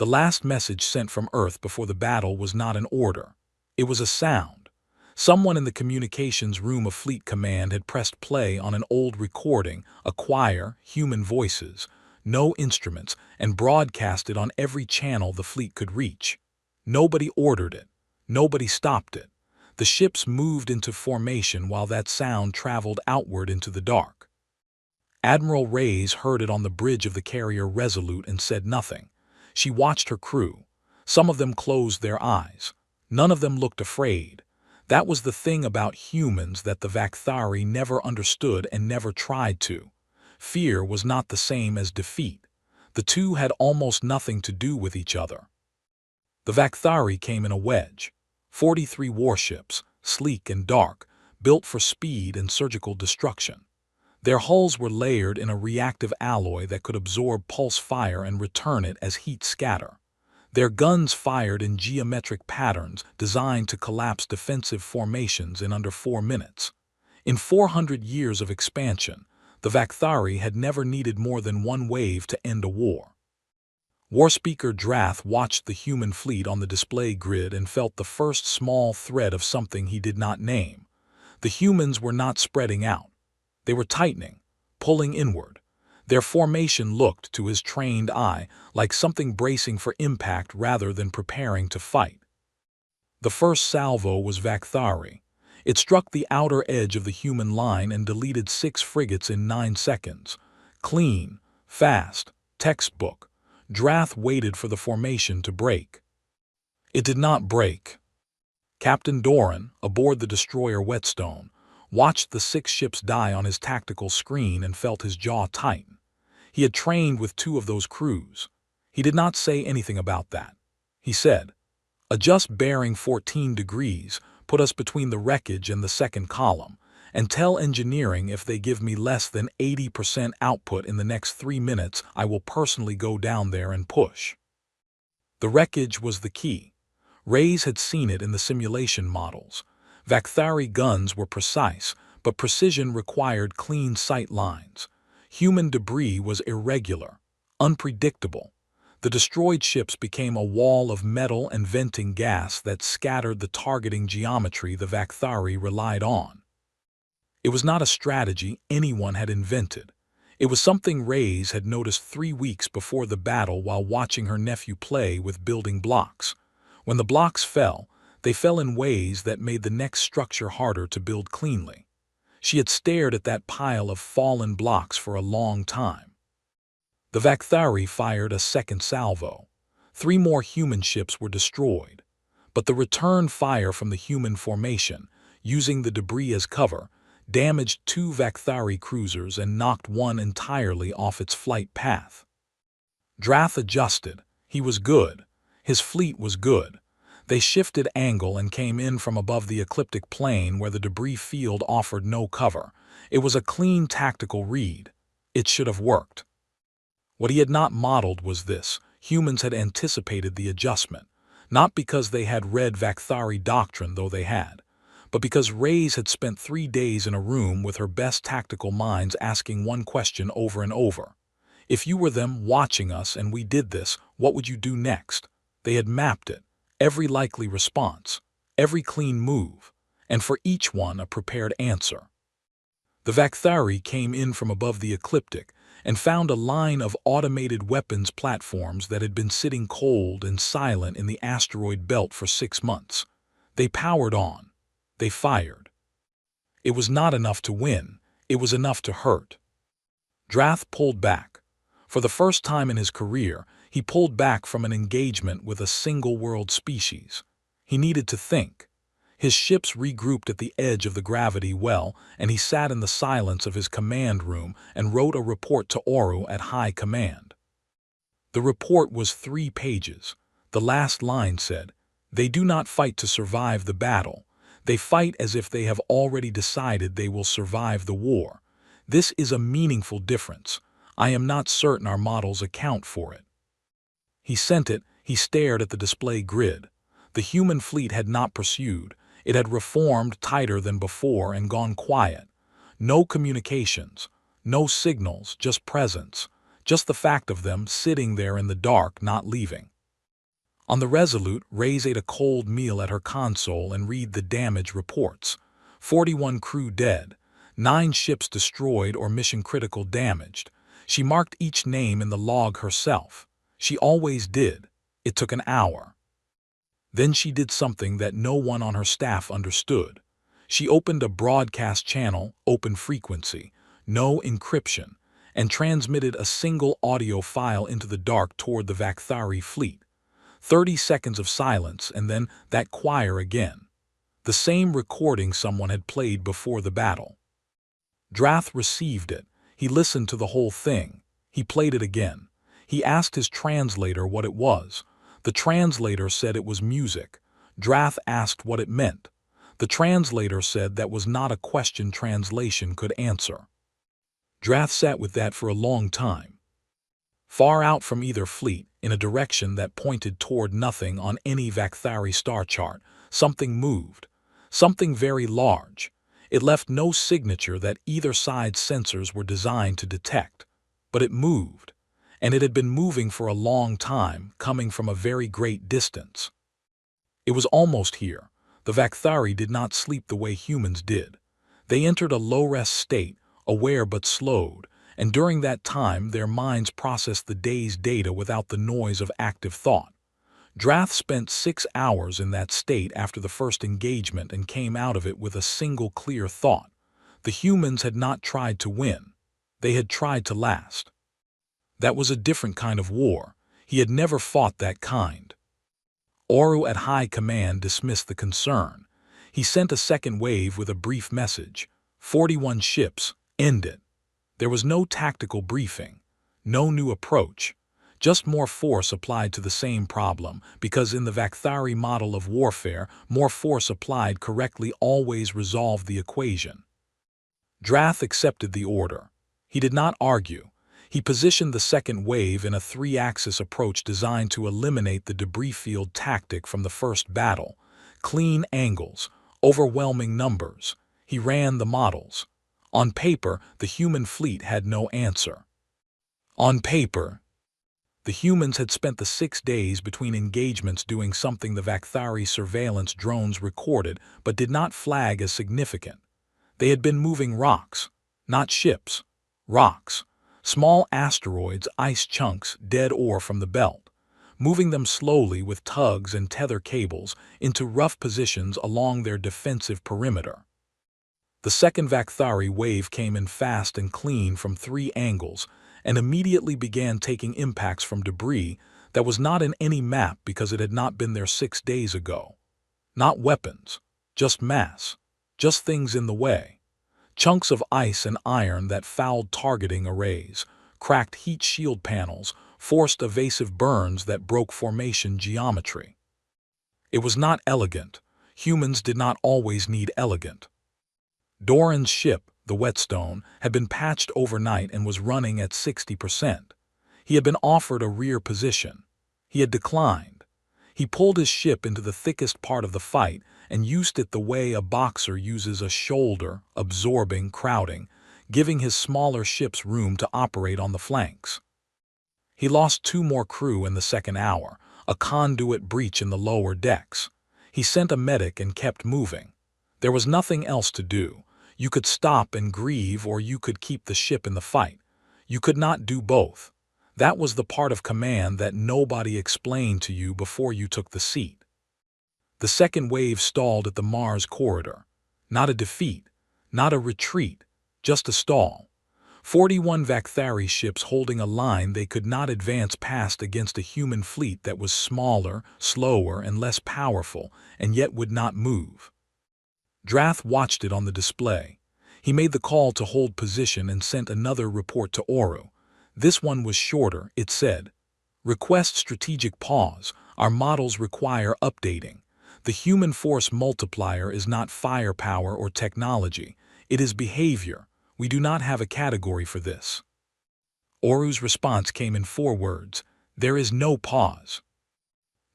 The last message sent from Earth before the battle was not an order. It was a sound. Someone in the communications room of Fleet Command had pressed play on an old recording, a choir, human voices, no instruments, and broadcast it on every channel the fleet could reach. Nobody ordered it. Nobody stopped it. The ships moved into formation while that sound traveled outward into the dark. Admiral Reyes heard it on the bridge of the carrier Resolute and said nothing. She watched her crew. Some of them closed their eyes. None of them looked afraid. That was the thing about humans that the Vakthari never understood and never tried to. Fear was not the same as defeat. The two had almost nothing to do with each other. The Vakthari came in a wedge. 43 warships, sleek and dark, built for speed and surgical destruction. Their hulls were layered in a reactive alloy that could absorb pulse fire and return it as heat scatter. Their guns fired in geometric patterns designed to collapse defensive formations in under 4 minutes. In 400 years of expansion, the Vakthari had never needed more than one wave to end a war. Warspeaker Drath watched the human fleet on the display grid and felt the first small thread of something he did not name. The humans were not spreading out. They were tightening, pulling inward. Their formation looked, to his trained eye, like something bracing for impact rather than preparing to fight. The first salvo was Vakthari. It struck the outer edge of the human line and deleted 6 frigates in 9 seconds. Clean, fast, textbook. Drath waited for the formation to break. It did not break. Captain Doran, aboard the destroyer Whetstone, watched the 6 ships die on his tactical screen and felt his jaw tighten. He had trained with 2 of those crews. He did not say anything about that. He said, "Adjust bearing 14 degrees, put us between the wreckage and the second column, and tell engineering if they give me less than 80% output in the next 3 minutes, I will personally go down there and push." The wreckage was the key. Reyes had seen it in the simulation models. Vakthari guns were precise, but precision required clean sight lines. Human debris was irregular, unpredictable. The destroyed ships became a wall of metal and venting gas that scattered the targeting geometry the Vakthari relied on. It was not a strategy anyone had invented. It was something Reyes had noticed 3 weeks before the battle while watching her nephew play with building blocks. When the blocks fell, they fell in ways that made the next structure harder to build cleanly. She had stared at that pile of fallen blocks for a long time. The Vakthari fired a second salvo. 3 more human ships were destroyed. But the return fire from the human formation, using the debris as cover, damaged 2 Vakthari cruisers and knocked one entirely off its flight path. Drath adjusted. He was good. His fleet was good. They shifted angle and came in from above the ecliptic plane where the debris field offered no cover. It was a clean tactical read. It should have worked. What he had not modeled was this: humans had anticipated the adjustment, not because they had read Vakthari doctrine, though they had, but because Reyes had spent 3 days in a room with her best tactical minds asking one question over and over. If you were them watching us and we did this, what would you do next? They had mapped it. Every likely response, every clean move, and for each one a prepared answer. The Vakthari came in from above the ecliptic and found a line of automated weapons platforms that had been sitting cold and silent in the asteroid belt for 6 months. They powered on. They fired. It was not enough to win. It was enough to hurt. Drath pulled back. For the first time in his career, he pulled back from an engagement with a single world species. He needed to think. His ships regrouped at the edge of the gravity well, and he sat in the silence of his command room and wrote a report to Oru at high command. The report was 3 pages. The last line said, "They do not fight to survive the battle. They fight as if they have already decided they will survive the war. This is a meaningful difference. I am not certain our models account for it." He sent it. He stared at the display grid. The human fleet had not pursued. It had reformed tighter than before and gone quiet. No communications, no signals, just presence, just the fact of them sitting there in the dark, not leaving. On the Resolute, Reyes ate a cold meal at her console and read the damage reports. 41 crew dead, 9 ships destroyed or mission-critical damaged. She marked each name in the log herself. She always did. It took an hour. Then she did something that no one on her staff understood. She opened a broadcast channel, open frequency, no encryption, and transmitted a single audio file into the dark toward the Vakthari fleet. 30 seconds of silence, and then that choir again. The same recording someone had played before the battle. Drath received it. He listened to the whole thing. He played it again. He asked his translator what it was. The translator said it was music. Drath asked what it meant. The translator said that was not a question translation could answer. Drath sat with that for a long time. Far out from either fleet, in a direction that pointed toward nothing on any Vakthari star chart, something moved. Something very large. It left no signature that either side's sensors were designed to detect. But it moved. And it had been moving for a long time, coming from a very great distance. It was almost here. The Vakthari did not sleep the way humans did. They entered a low-rest state, aware but slowed, and during that time their minds processed the day's data without the noise of active thought. Drath spent 6 hours in that state after the first engagement and came out of it with a single clear thought. The humans had not tried to win. They had tried to last. That was a different kind of war. He had never fought that kind. Oru at high command dismissed the concern. He sent a second wave with a brief message. 41 ships, end it. There was no tactical briefing, no new approach, just more force applied to the same problem, because in the Vakthari model of warfare, more force applied correctly always resolved the equation. Drath accepted the order. He did not argue. He positioned the second wave in a 3-axis approach designed to eliminate the debris field tactic from the first battle. Clean angles, overwhelming numbers. He ran the models. On paper, the human fleet had no answer. On paper, the humans had spent the 6 days between engagements doing something the Vakthari surveillance drones recorded but did not flag as significant. They had been moving rocks, not ships. Rocks. Small asteroids, ice chunks, dead ore from the belt, moving them slowly with tugs and tether cables into rough positions along their defensive perimeter. The second Vakthari wave came in fast and clean from 3 angles and immediately began taking impacts from debris that was not in any map because it had not been there 6 days ago. Not weapons, just mass, just things in the way. Chunks of ice and iron that fouled targeting arrays, cracked heat shield panels, forced evasive burns that broke formation geometry. It was not elegant. Humans did not always need elegant. Doran's ship, the Whetstone, had been patched overnight and was running at 60%. He had been offered a rear position. He had declined. He pulled his ship into the thickest part of the fight and used it the way a boxer uses a shoulder, absorbing, crowding, giving his smaller ships room to operate on the flanks. He lost 2 more crew in the second hour, a conduit breach in the lower decks. He sent a medic and kept moving. There was nothing else to do. You could stop and grieve, or you could keep the ship in the fight. You could not do both. That was the part of command that nobody explained to you before you took the seat. The second wave stalled at the Mars corridor. Not a defeat, not a retreat, just a stall. 41 Vakthari ships holding a line they could not advance past against a human fleet that was smaller, slower, and less powerful, and yet would not move. Drath watched it on the display. He made the call to hold position and sent another report to Oru. This one was shorter. It said, "Request strategic pause. Our models require updating. The human force multiplier is not firepower or technology. It is behavior. We do not have a category for this." Oru's response came in 4 words. There is no pause.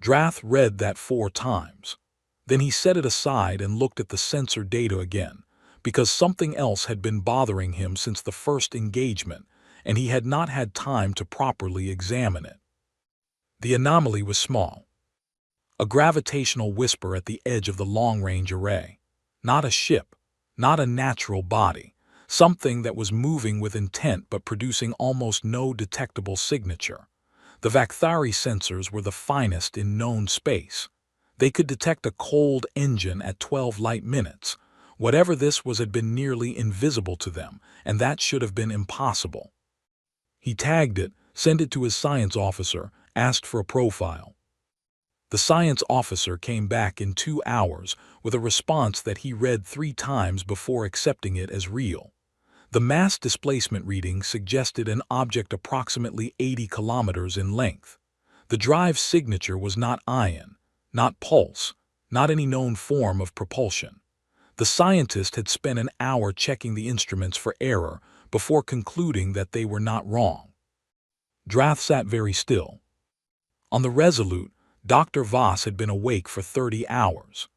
Drath read that 4 times. Then he set it aside and looked at the sensor data again, because something else had been bothering him since the first engagement, and he had not had time to properly examine it. The anomaly was small. A gravitational whisper at the edge of the long-range array. Not a ship, not a natural body, something that was moving with intent but producing almost no detectable signature. The Vakthari sensors were the finest in known space. They could detect a cold engine at 12 light minutes. Whatever this was had been nearly invisible to them, and that should have been impossible. He tagged it, sent it to his science officer, asked for a profile. The science officer came back in 2 hours with a response that he read 3 times before accepting it as real. The mass displacement reading suggested an object approximately 80 kilometers in length. The drive signature was not ion, not pulse, not any known form of propulsion. The scientist had spent an hour checking the instruments for error before concluding that they were not wrong. Drath sat very still. On the Resolute, Dr. Voss had been awake for 30 hours.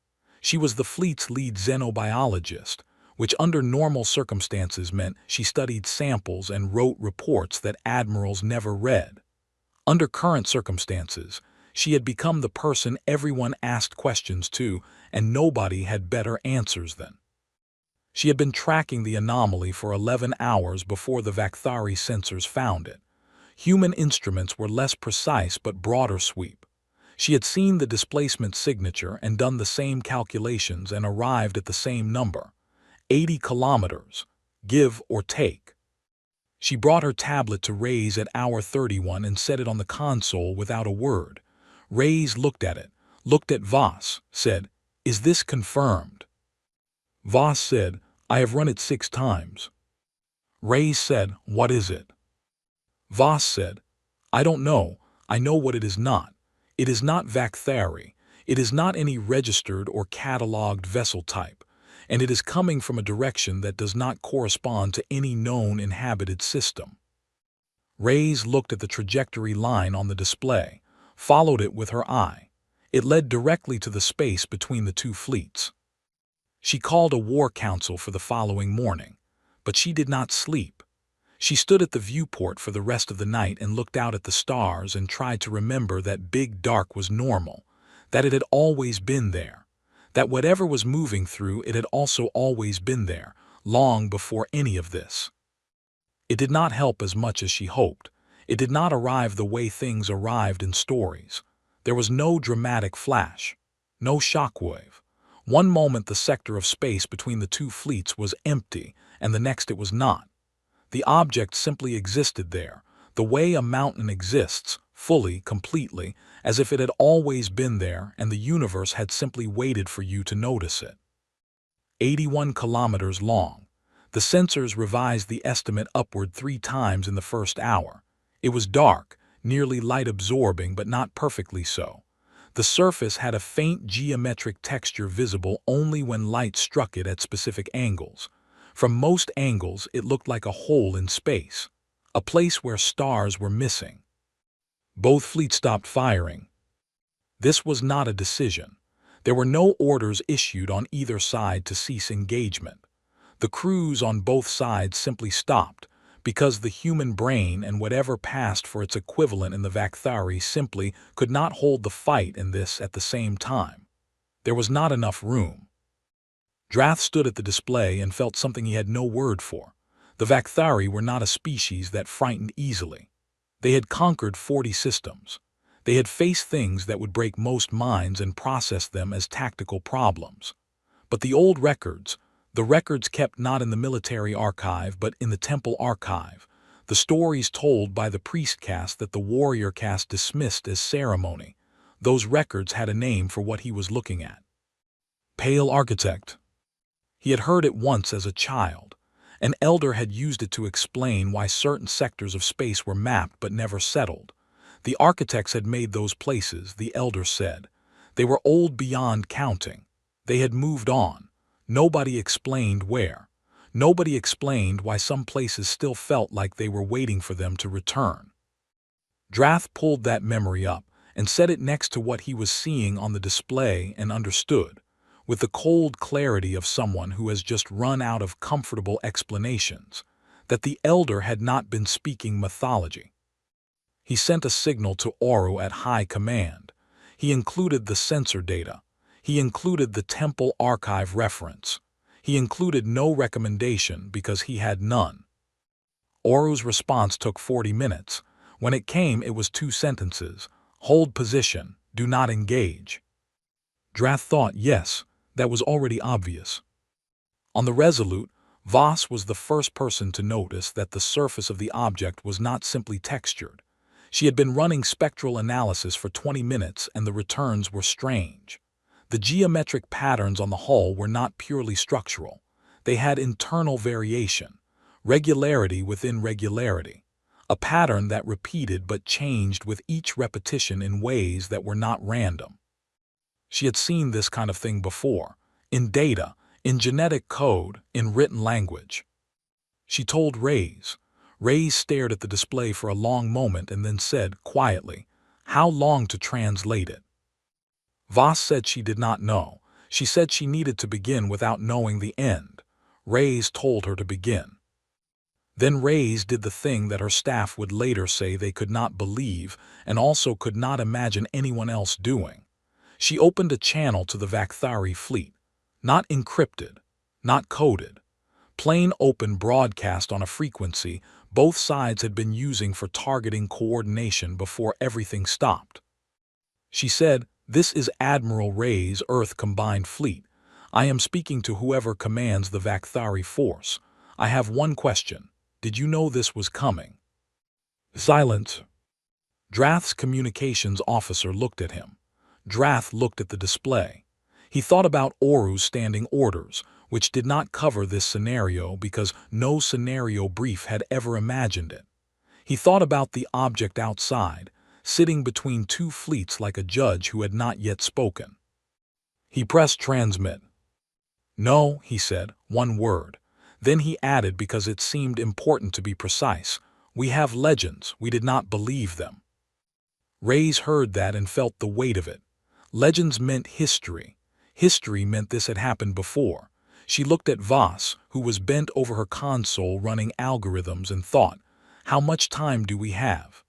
She was the fleet's lead xenobiologist, which under normal circumstances meant she studied samples and wrote reports that admirals never read. Under current circumstances, she had become the person everyone asked questions to, and nobody had better answers than. She had been tracking the anomaly for 11 hours before the Vakthari sensors found it. Human instruments were less precise but broader sweep. She had seen the displacement signature and done the same calculations and arrived at the same number. 80 kilometers, give or take. She brought her tablet to Ray's at hour 31 and set it on the console without a word. Ray's looked at it, looked at Voss, said, "Is this confirmed?" Voss said, "I have run it 6 times. Ray's said, "What is it?" Voss said, "I don't know. I know what it is not. It is not Vakthari. It is not any registered or catalogued vessel type, and it is coming from a direction that does not correspond to any known inhabited system." Ray's looked at the trajectory line on the display, followed it with her eye. It led directly to the space between the 2 fleets. She called a war council for the following morning, but she did not sleep. She stood at the viewport for the rest of the night and looked out at the stars and tried to remember that big dark was normal, that it had always been there, that whatever was moving through it had also always been there, long before any of this. It did not help as much as she hoped. It did not arrive the way things arrived in stories. There was no dramatic flash, no shockwave. One moment the sector of space between the 2 fleets was empty, and the next it was not. The object simply existed there, the way a mountain exists, fully, completely, as if it had always been there and the universe had simply waited for you to notice it. 81 kilometers long. The sensors revised the estimate upward 3 times in the first hour. It was dark, nearly light-absorbing but not perfectly so. The surface had a faint geometric texture visible only when light struck it at specific angles. From most angles, it looked like a hole in space, a place where stars were missing. Both fleets stopped firing. This was not a decision. There were no orders issued on either side to cease engagement. The crews on both sides simply stopped, because the human brain and whatever passed for its equivalent in the Vakthari simply could not hold the fight in this at the same time. There was not enough room. Drath stood at the display and felt something he had no word for. The Vakthari were not a species that frightened easily. They had conquered 40 systems. They had faced things that would break most minds and processed them as tactical problems. But the old records, the records kept not in the military archive but in the temple archive, the stories told by the priest caste that the warrior caste dismissed as ceremony, those records had a name for what he was looking at. Pale architect. He had heard it once as a child. An elder had used it to explain why certain sectors of space were mapped but never settled. The architects had made those places, the elder said. They were old beyond counting. They had moved on. Nobody explained where. Nobody explained why some places still felt like they were waiting for them to return. Drath pulled that memory up and set it next to what he was seeing on the display and understood, with the cold clarity of someone who has just run out of comfortable explanations, that the elder had not been speaking mythology. He sent a signal to Oru at high command. He included the sensor data. He included the temple archive reference. He included no recommendation because he had none. Oru's response took 40 minutes. When it came, it was 2 sentences. Hold position. Do not engage. Drath thought, yes, that was already obvious. On the Resolute, Voss was the first person to notice that the surface of the object was not simply textured. She had been running spectral analysis for 20 minutes and the returns were strange. The geometric patterns on the hull were not purely structural. They had internal variation, regularity within regularity, a pattern that repeated but changed with each repetition in ways that were not random. She had seen this kind of thing before, in data, in genetic code, in written language. She told Reyes. Reyes stared at the display for a long moment and then said, quietly, "How long to translate it?" Voss said she did not know. She said she needed to begin without knowing the end. Reyes told her to begin. Then Reyes did the thing that her staff would later say they could not believe and also could not imagine anyone else doing. She opened a channel to the Vakthari fleet. Not encrypted, not coded. Plain open broadcast on a frequency both sides had been using for targeting coordination before everything stopped. She said, "This is Admiral Reyes' Earth Combined Fleet. I am speaking to whoever commands the Vakthari force. I have one question. Did you know this was coming?" Silence. Drath's communications officer looked at him. Drath looked at the display. He thought about Oru's standing orders, which did not cover this scenario because no scenario brief had ever imagined it. He thought about the object outside, sitting between 2 fleets like a judge who had not yet spoken. He pressed transmit. "No," he said, 1 word. Then he added because it seemed important to be precise, "We have legends, we did not believe them." Reyes heard that and felt the weight of it. Legends meant history. History meant this had happened before. She looked at Voss, who was bent over her console running algorithms, and thought, "How much time do we have?"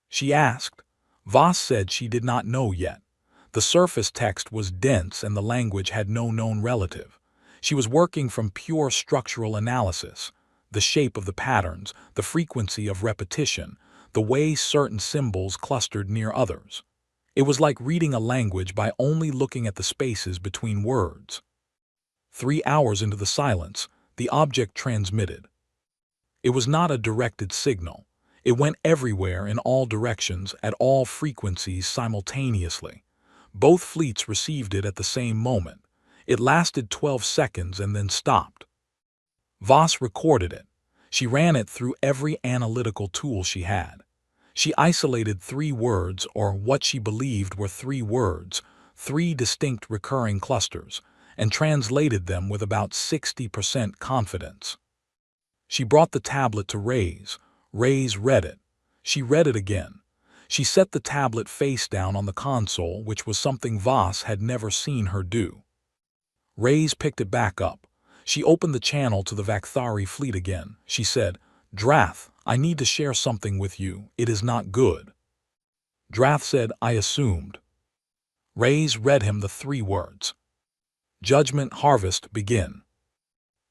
She asked. Voss said she did not know yet. The surface text was dense and the language had no known relative. She was working from pure structural analysis, the shape of the patterns, the frequency of repetition, the way certain symbols clustered near others. It was like reading a language by only looking at the spaces between words. 3 hours into the silence, the object transmitted. It was not a directed signal. It went everywhere in all directions at all frequencies simultaneously. Both fleets received it at the same moment. It lasted 12 seconds and then stopped. Voss recorded it. She ran it through every analytical tool she had. She isolated 3 words, or what she believed were 3 words, 3 distinct recurring clusters, and translated them with about 60% confidence. She brought the tablet to Reyes. Reyes read it. She read it again. She set the tablet face down on the console, which was something Voss had never seen her do. Reyes picked it back up. She opened the channel to the Vakthari fleet again. She said, "Drath, I need to share something with you. It is not good." Drath said, "I assumed." Reyes read him the 3 words. "Judgment Harvest begin."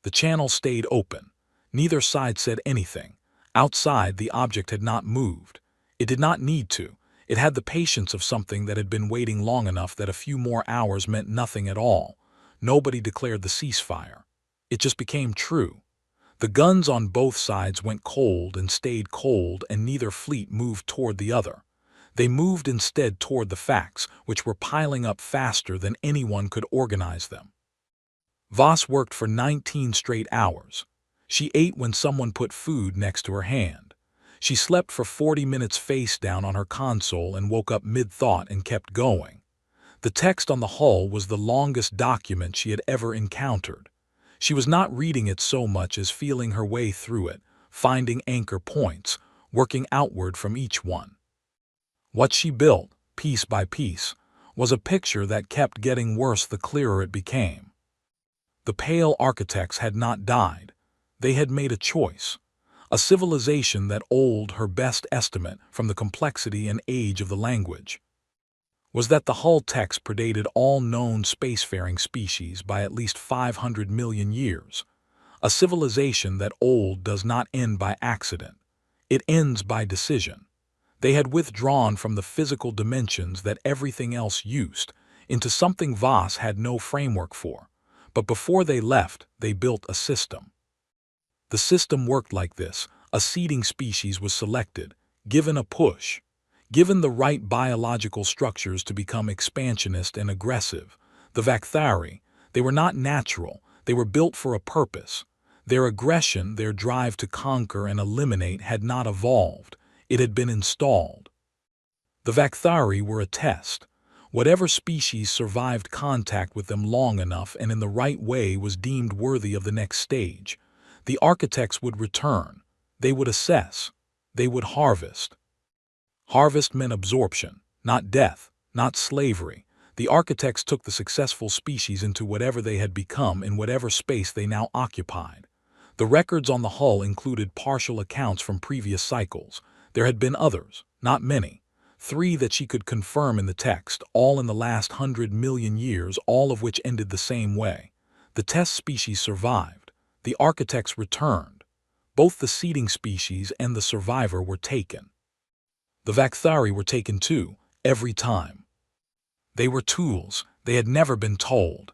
The channel stayed open. Neither side said anything. Outside, the object had not moved. It did not need to. It had the patience of something that had been waiting long enough that a few more hours meant nothing at all. Nobody declared the ceasefire. It just became true. The guns on both sides went cold and stayed cold, and neither fleet moved toward the other. They moved instead toward the facts, which were piling up faster than anyone could organize them. Voss worked for 19 straight hours. She ate when someone put food next to her hand. She slept for 40 minutes face down on her console and woke up mid-thought and kept going. The text on the hull was the longest document she had ever encountered. She was not reading it so much as feeling her way through it, finding anchor points, working outward from each one. What she built, piece by piece, was a picture that kept getting worse the clearer it became. The pale architects had not died. They had made a choice. A civilization that old her best estimate from the complexity and age of the language. was that the hull text predated all known spacefaring species by at least 500 million years. A civilization that old does not end by accident. It ends by decision. They had withdrawn from the physical dimensions that everything else used into something Voss had no framework for. But before they left, they built a system. The system worked like this. A seeding species was selected, given a push, given the right biological structures to become expansionist and aggressive. The Vakthari, they were not natural, they were built for a purpose. Their aggression, their drive to conquer and eliminate had not evolved, it had been installed. The Vakthari were a test. Whatever species survived contact with them long enough and in the right way was deemed worthy of the next stage. The architects would return. They would assess. They would harvest. Harvest meant absorption, not death, not slavery. The architects took the successful species into whatever they had become in whatever space they now occupied. The records on the hull included partial accounts from previous cycles. There had been others, not many. 3 that she could confirm in the text, all in the last 100 million years, all of which ended the same way. The test species survived. The architects returned. Both the seeding species and the survivor were taken. The Vakthari were taken too, every time. They were tools. They had never been told.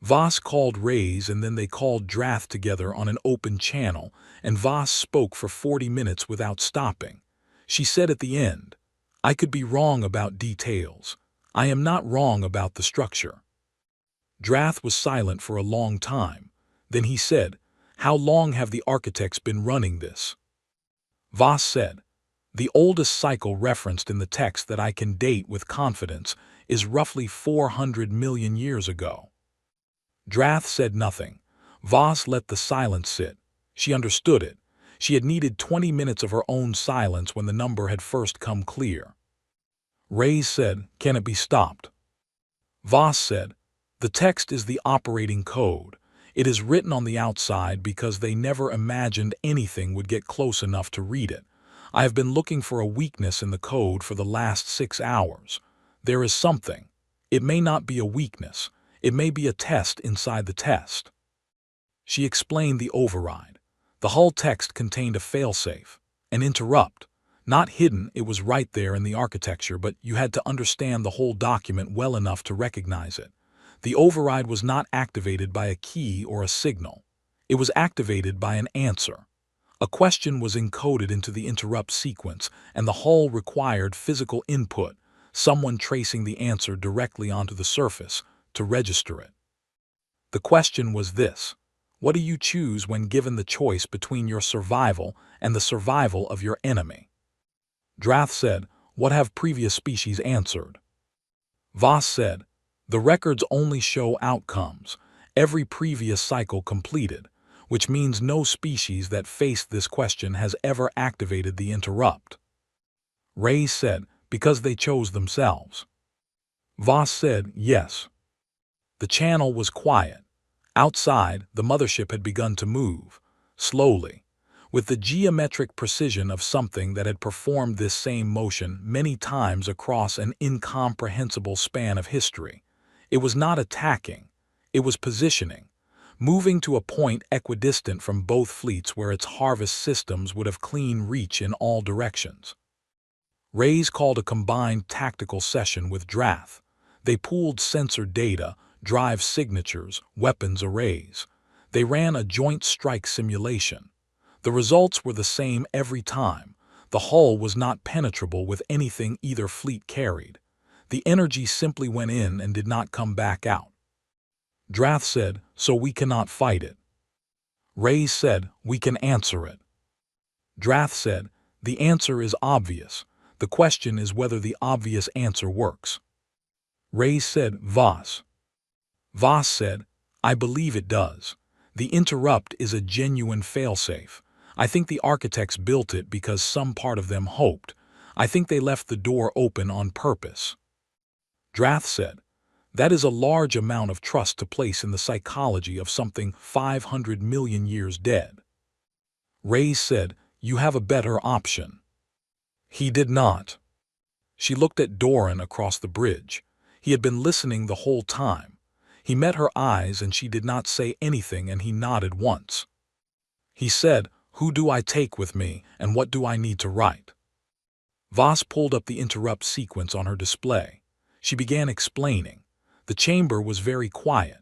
Voss called Rays and then they called Drath together on an open channel, and Voss spoke for 40 minutes without stopping. She said at the end, "I could be wrong about details. I am not wrong about the structure." Drath was silent for a long time. Then he said, "How long have the architects been running this?" Voss said, "The oldest cycle referenced in the text that I can date with confidence is roughly 400 million years ago." Drath said nothing. Voss let the silence sit. She understood it. She had needed 20 minutes of her own silence when the number had first come clear. Rays said, "Can it be stopped?" Voss said, "The text is the operating code. It is written on the outside because they never imagined anything would get close enough to read it. I have been looking for a weakness in the code for the last 6 hours. There is something. It may not be a weakness. It may be a test inside the test." She explained the override. The hull text contained a failsafe, an interrupt. Not hidden, it was right there in the architecture, but you had to understand the whole document well enough to recognize it. The override was not activated by a key or a signal. It was activated by an answer. A question was encoded into the interrupt sequence, and the hull required physical input, someone tracing the answer directly onto the surface to register it. The question was this: what do you choose when given the choice between your survival and the survival of your enemy? Drath said, "What have previous species answered?" Voss said, "The records only show outcomes, every previous cycle completed, which means no species that faced this question has ever activated the interrupt." Ray said, "Because they chose themselves." Voss said, "Yes." The channel was quiet. Outside, the mothership had begun to move, slowly, with the geometric precision of something that had performed this same motion many times across an incomprehensible span of history. It was not attacking, it was positioning, moving to a point equidistant from both fleets where its harvest systems would have clean reach in all directions. Rays called a combined tactical session with Drath. They pooled sensor data, drive signatures, weapons arrays. They ran a joint strike simulation. The results were the same every time. The hull was not penetrable with anything either fleet carried. The energy simply went in and did not come back out. Drath said, "So we cannot fight it." Rays said, "We can answer it." Drath said, "The answer is obvious. The question is whether the obvious answer works." Rays said, "Voss." Voss said, "I believe it does. The interrupt is a genuine failsafe. I think the architects built it because some part of them hoped. I think they left the door open on purpose." Drath said, "That is a large amount of trust to place in the psychology of something 500 million years dead." Rays said, "You have a better option." He did not. She looked at Doran across the bridge. He had been listening the whole time. He met her eyes and she did not say anything, and he nodded once. He said, "Who do I take with me and what do I need to write?" Voss pulled up the interrupt sequence on her display. She began explaining. The chamber was very quiet.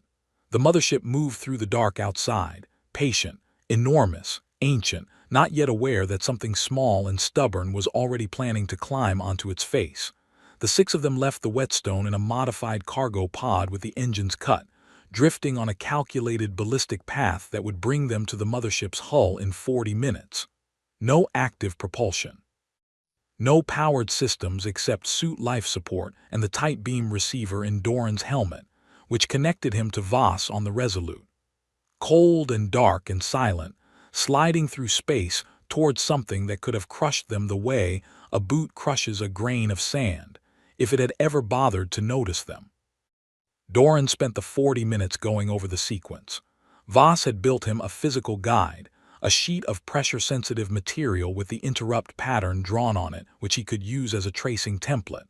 The mothership moved through the dark outside, patient, enormous, ancient, not yet aware that something small and stubborn was already planning to climb onto its face. The six of them left the whetstone in a modified cargo pod with the engines cut, drifting on a calculated ballistic path that would bring them to the mothership's hull in 40 minutes. No active propulsion. No powered systems except suit life support and the tight beam receiver in Doran's helmet, which connected him to Voss on the Resolute. Cold and dark and silent, sliding through space towards something that could have crushed them the way a boot crushes a grain of sand, if it had ever bothered to notice them. Doran spent the 40 minutes going over the sequence. Voss had built him a physical guide, a sheet of pressure-sensitive material with the interrupt pattern drawn on it, which he could use as a tracing template.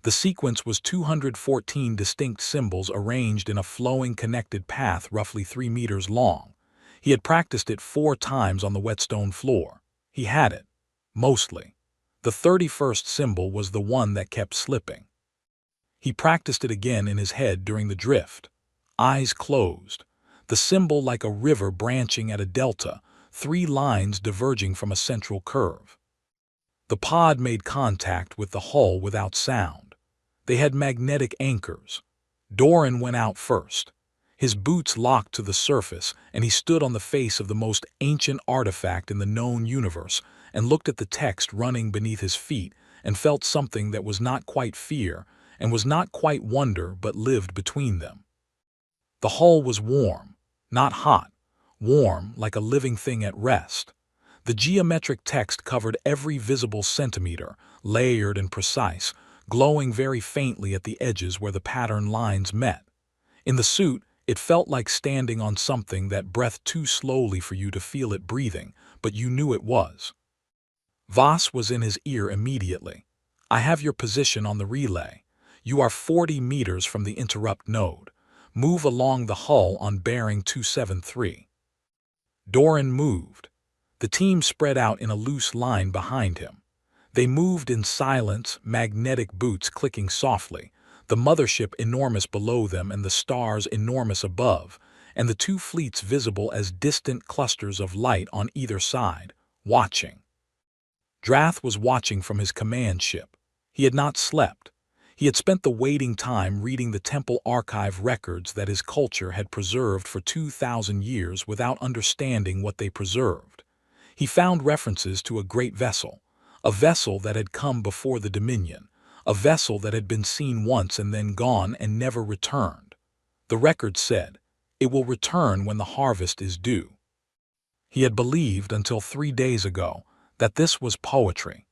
The sequence was 214 distinct symbols arranged in a flowing connected path roughly 3 meters long. He had practiced it 4 times on the whetstone floor. He had it. Mostly. The 31st symbol was the one that kept slipping. He practiced it again in his head during the drift. Eyes closed. The symbol like a river branching at a delta, 3 lines diverging from a central curve. The pod made contact with the hull without sound. They had magnetic anchors. Doran went out first. His boots locked to the surface, and he stood on the face of the most ancient artifact in the known universe and looked at the text running beneath his feet and felt something that was not quite fear and was not quite wonder but lived between them. The hull was warm, not hot, warm like a living thing at rest. The geometric text covered every visible centimeter, layered and precise, glowing very faintly at the edges where the pattern lines met. In the suit, it felt like standing on something that breathed too slowly for you to feel it breathing, but you knew it was. Voss was in his ear immediately. "I have your position on the relay. You are 40 meters from the interrupt node. Move along the hull on bearing 273. Doran moved. The team spread out in a loose line behind him. They moved in silence, magnetic boots clicking softly, the mothership enormous below them and the stars enormous above, and the 2 fleets visible as distant clusters of light on either side, watching. Drath was watching from his command ship. He had not slept. He had spent the waiting time reading the temple archive records that his culture had preserved for 2,000 years without understanding what they preserved. He found references to a great vessel, a vessel that had come before the Dominion, a vessel that had been seen once and then gone and never returned. The record said, "It will return when the harvest is due." He had believed until 3 days ago that this was poetry.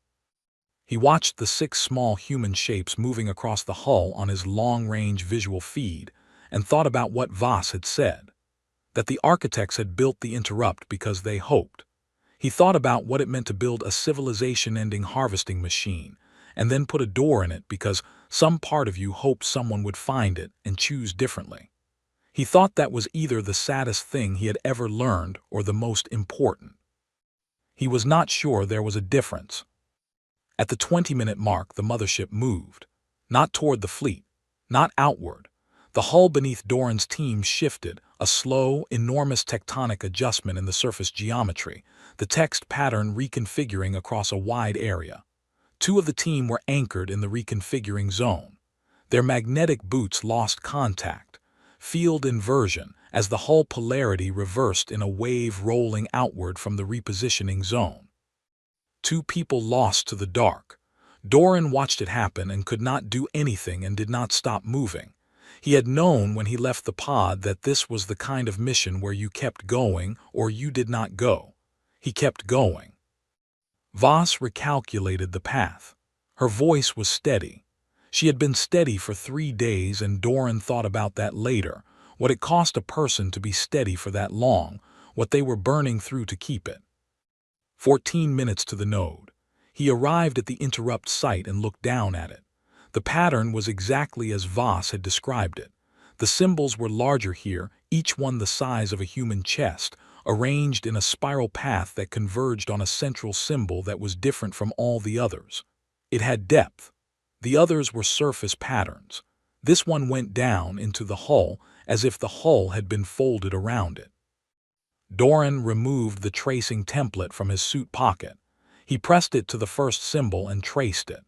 He watched the 6 small human shapes moving across the hull on his long-range visual feed and thought about what Voss had said, that the architects had built the interrupt because they hoped. He thought about what it meant to build a civilization-ending harvesting machine and then put a door in it because some part of you hoped someone would find it and choose differently. He thought that was either the saddest thing he had ever learned or the most important. He was not sure there was a difference. At the 20-minute mark, the mothership moved. Not toward the fleet. Not outward. The hull beneath Doran's team shifted, a slow, enormous tectonic adjustment in the surface geometry, the text pattern reconfiguring across a wide area. 2 of the team were anchored in the reconfiguring zone. Their magnetic boots lost contact. Field inversion, as the hull polarity reversed in a wave rolling outward from the repositioning zone. 2 people lost to the dark. Doran watched it happen and could not do anything and did not stop moving. He had known when he left the pod that this was the kind of mission where you kept going or you did not go. He kept going. Voss recalculated the path. Her voice was steady. She had been steady for 3 days, and Doran thought about that later, what it cost a person to be steady for that long, what they were burning through to keep it. 14 minutes to the node. He arrived at the interrupt site and looked down at it. The pattern was exactly as Voss had described it. The symbols were larger here, each one the size of a human chest, arranged in a spiral path that converged on a central symbol that was different from all the others. It had depth. The others were surface patterns. This one went down into the hull as if the hull had been folded around it. Doran removed the tracing template from his suit pocket. He pressed it to the first symbol and traced it.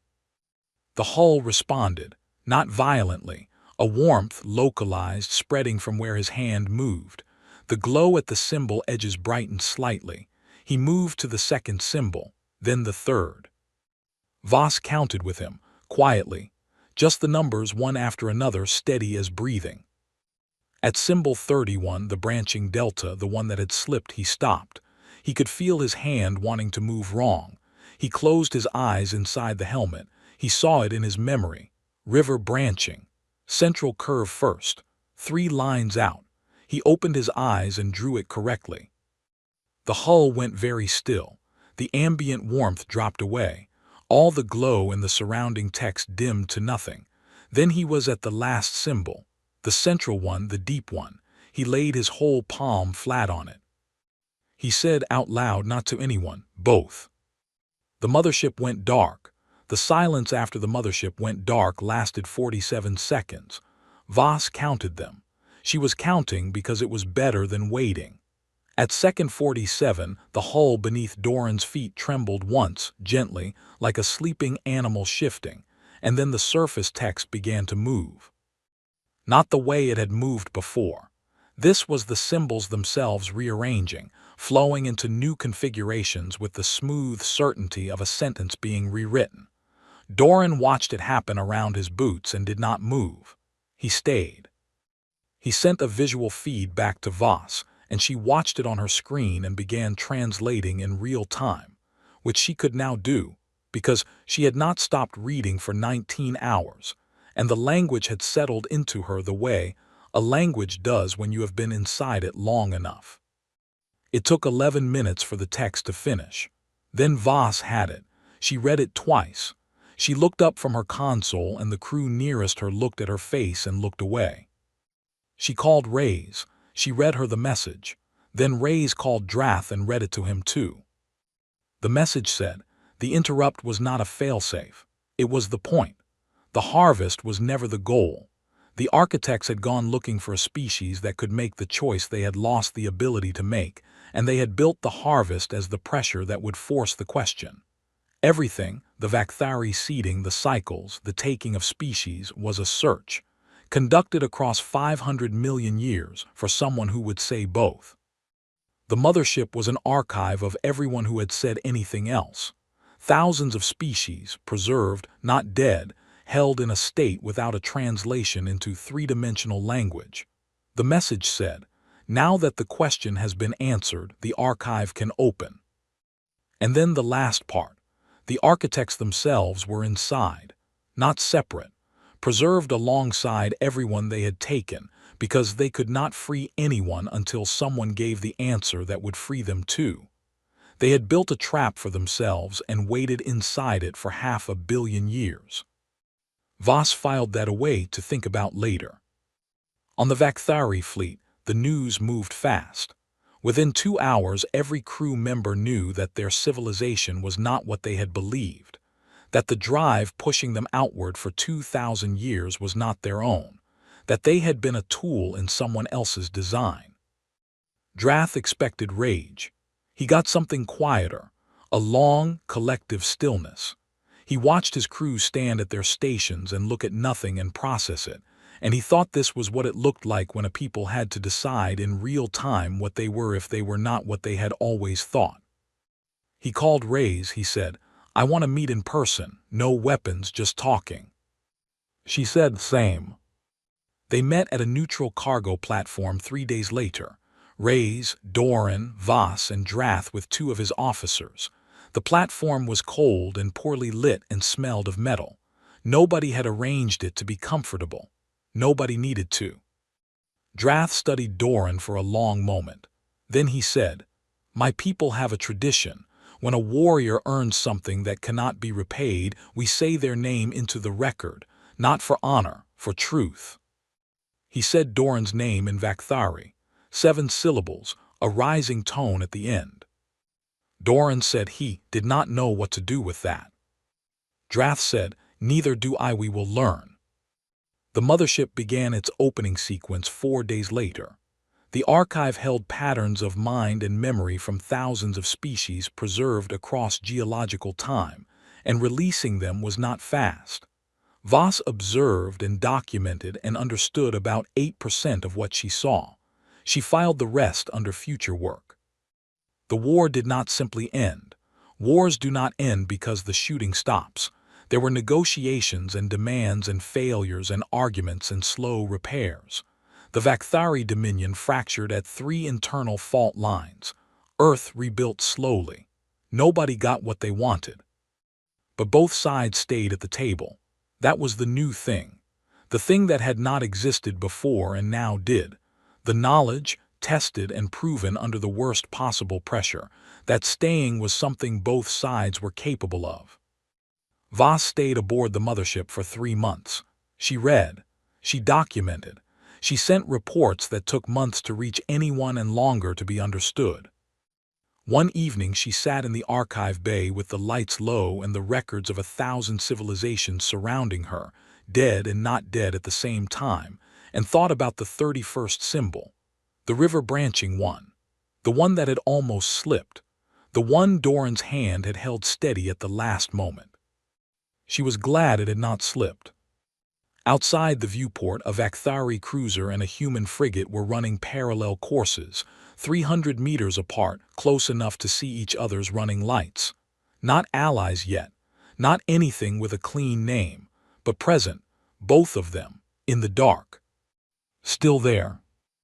The hull responded, not violently, a warmth localized spreading from where his hand moved. The glow at the symbol edges brightened slightly. He moved to the second symbol, then the third. Voss counted with him, quietly, just the numbers one after another, steady as breathing. At symbol 31, the branching delta, the one that had slipped, he stopped. He could feel his hand wanting to move wrong. He closed his eyes inside the helmet. He saw it in his memory. River branching. Central curve first. 3 lines out. He opened his eyes and drew it correctly. The hull went very still. The ambient warmth dropped away. All the glow in the surrounding text dimmed to nothing. Then he was at the last symbol. The central one, the deep one. He laid his whole palm flat on it. He said out loud, not to anyone, both. The mothership went dark. The silence after the mothership went dark lasted 47 seconds. Voss counted them. She was counting because it was better than waiting. At second 47, the hull beneath Doran's feet trembled once, gently, like a sleeping animal shifting, and then the surface text began to move. Not the way it had moved before. This was the symbols themselves rearranging, flowing into new configurations with the smooth certainty of a sentence being rewritten. Doran watched it happen around his boots and did not move. He stayed. He sent a visual feed back to Voss, and she watched it on her screen and began translating in real time, which she could now do, because she had not stopped reading for 19 hours. And the language had settled into her the way a language does when you have been inside it long enough. It took 11 minutes for the text to finish. Then Voss had it. She read it twice. She looked up from her console and the crew nearest her looked at her face and looked away. She called Rays. She read her the message. Then Rays called Drath and read it to him too. The message said, the interrupt was not a failsafe. It was the point. The harvest was never the goal. The architects had gone looking for a species that could make the choice they had lost the ability to make, and they had built the harvest as the pressure that would force the question. Everything, the Vakthari seeding, the cycles, the taking of species, was a search, conducted across 500 million years for someone who would say both. The mothership was an archive of everyone who had said anything else. Thousands of species, preserved, not dead, held in a state without a translation into 3-dimensional language. The message said, now that the question has been answered, the archive can open. And then the last part. The architects themselves were inside, not separate, preserved alongside everyone they had taken, because they could not free anyone until someone gave the answer that would free them too. They had built a trap for themselves and waited inside it for 500 million years. Voss filed that away to think about later. On the Vakthari fleet, the news moved fast. Within 2 hours, every crew member knew that their civilization was not what they had believed, that the drive pushing them outward for 2,000 years was not their own, that they had been a tool in someone else's design. Drath expected rage. He got something quieter, a long, collective stillness. He watched his crew stand at their stations and look at nothing and process it, and he thought this was what it looked like when a people had to decide in real time what they were if they were not what they had always thought. He called Rays. He said, I want to meet in person, no weapons, just talking. She said, same. They met at a neutral cargo platform 3 days later. Rays, Doran, Voss, and Drath with 2 of his officers. The platform was cold and poorly lit and smelled of metal. Nobody had arranged it to be comfortable. Nobody needed to. Drath studied Doran for a long moment. Then he said, my people have a tradition. When a warrior earns something that cannot be repaid, we say their name into the record, not for honor, for truth. He said Doran's name in Vakthari, 7 syllables, a rising tone at the end. Doran said he did not know what to do with that. Drath said, "Neither do I, we will learn." The Mothership began its opening sequence 4 days later. The archive held patterns of mind and memory from thousands of species preserved across geological time, and releasing them was not fast. Voss observed and documented and understood about 8% of what she saw. She filed the rest under future work. The war did not simply end. Wars do not end because the shooting stops. There were negotiations and demands and failures and arguments and slow repairs. The Vakthari Dominion fractured at 3 internal fault lines. Earth rebuilt slowly. Nobody got what they wanted. But both sides stayed at the table. That was the new thing. The thing that had not existed before and now did. The knowledge, tested and proven under the worst possible pressure, that staying was something both sides were capable of. Voss stayed aboard the Mothership for 3 months. She read. She documented. She sent reports that took months to reach anyone and longer to be understood. One evening she sat in the archive bay with the lights low and the records of 1,000 civilizations surrounding her, dead and not dead at the same time, and thought about the 31st symbol. The river branching one. The one that had almost slipped. The one Doran's hand had held steady at the last moment. She was glad it had not slipped. Outside the viewport, a Vakthari cruiser and a human frigate were running parallel courses, 300 meters apart, close enough to see each other's running lights. Not allies yet, not anything with a clean name, but present, both of them, in the dark. Still there,